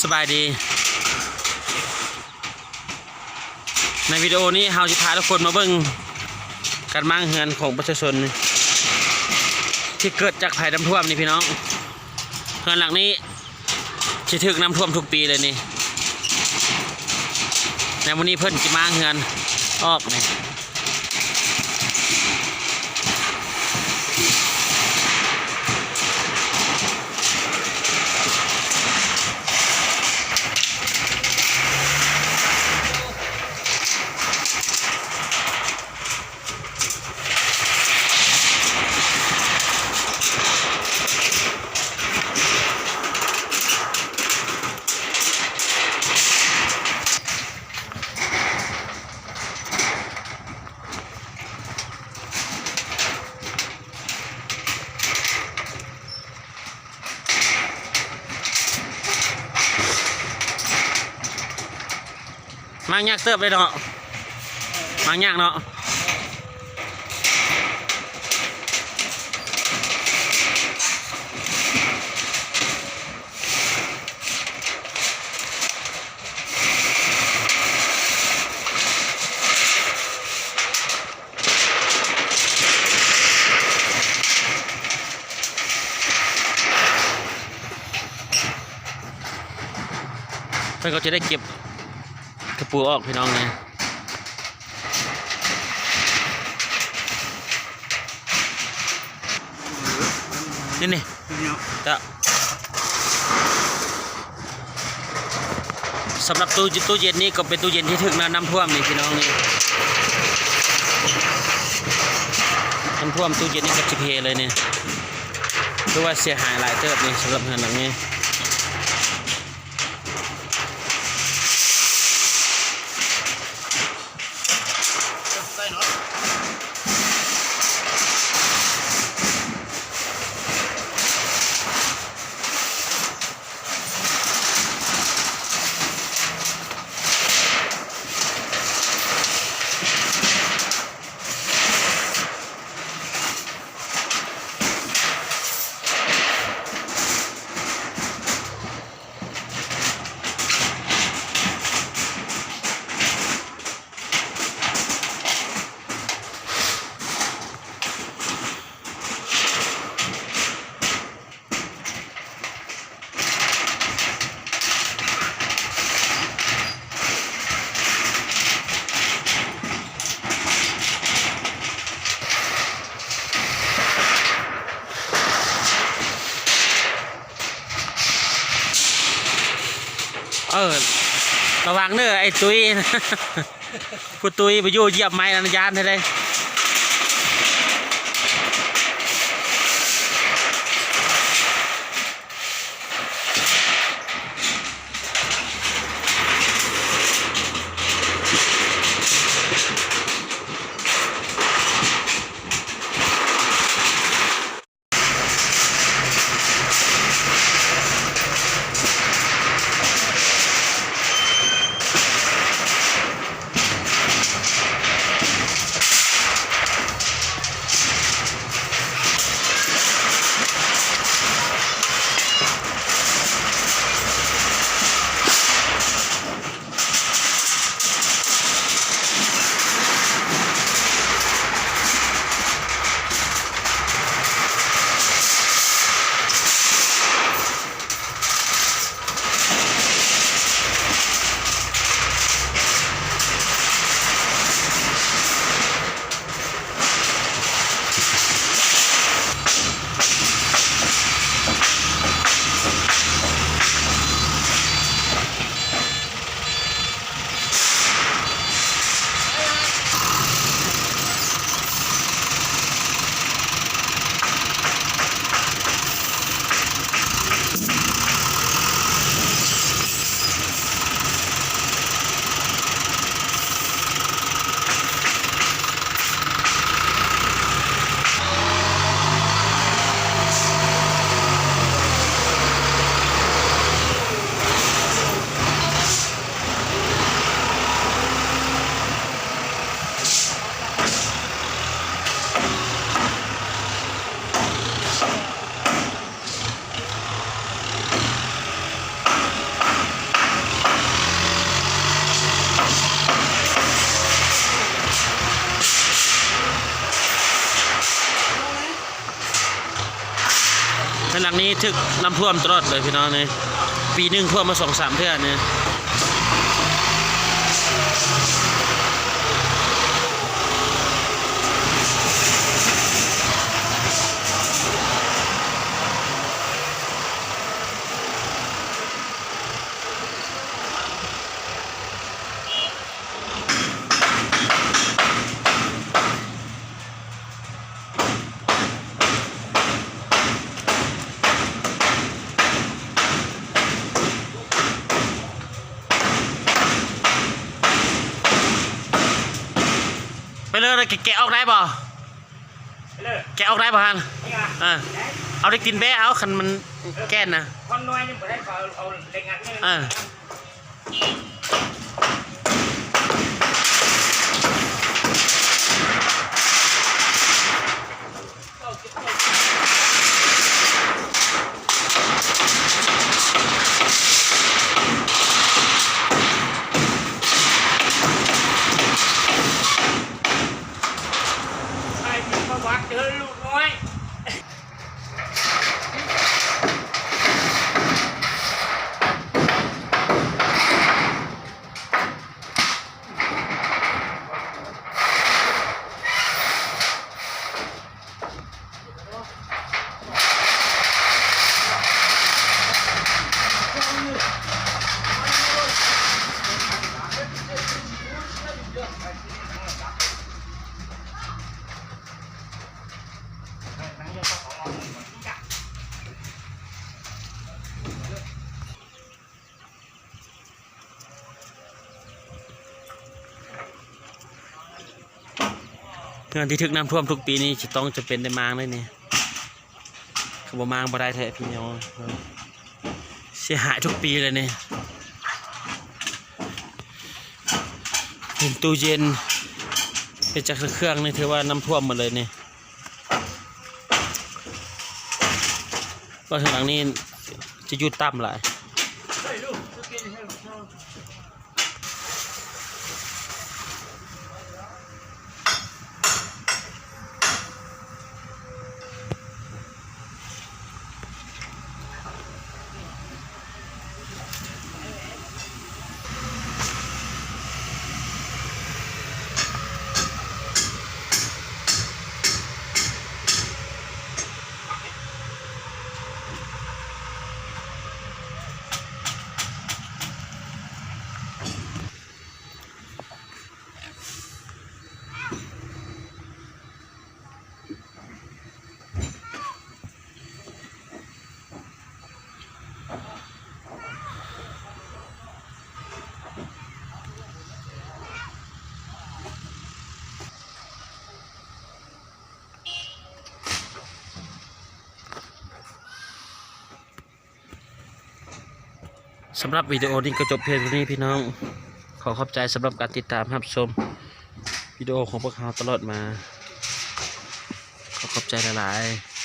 สบายดีในวิดีโอนี้เราจะพาทุกคนมาเบิ่งการมั่งเฮือนของประชาชนที่เกิดจากภัยน้ำท่วมนี่พี่น้องเฮือนหลังนี้จะถึกน้ำท่วมทุกปีเลยนี่ในวันนี้เพิ่นจะมั่งเฮือนออกนี่มั่งยากเติบเลยเนาะมั่งยากเนาะเพื่อนก็จะได้เก็บกระปูออกพี่น้องเลยนี่จะสำหรับตู้เย็นนี้ก็เป็นตู้เย็นที่ถึงน้ำท่วมนี่พี่น้องนี่น้ำท่วมตู้เย็นนี่กับจิเพเลยเนี่ยคือว่าเสียหายหลายเติบนี่สำหรับงานหลังนี้ระวังเด้อไอ้ตุ้ยผู้ตุ้ยไปอยู่เหยียบไม้นันยานเลย หลังนี้ถึกน้ำท่วมตลอดเลยพี่น้องนี่ปีหนึ่งท่วมมา2-3เทื่อเนี่ยไปเลยแกะออกได้ป่ะแกะออกได้ป่ะฮันเอาได้กินแบะเอาคันมันแก้นนะคอนน้อยนี่บ่ได้เอาเล็กงัดไอ้ที่มาวัดเจอลูกน้อยงานที่ถึกน้ำท่วมทุกปีนี้จะเป็นได้มางเลยนี่คือบ่มางบ่ได้แท้พี่น้องเสียหายทุกปีเลยนี่เห็นตู้เย็นเป็นจากเครื่องนี่ถือว่าน้ำท่วมหมดเลยนี่ว่าข้างหลังนี้จะยุดต่ำหลายสำหรับวิดีโอนี้ก็จบเพียงเท่านี้พี่น้องขอขอบใจสำหรับการติดตามรับชมวิดีโอของพวกเราตลอดมาขอขอบใจหลายๆ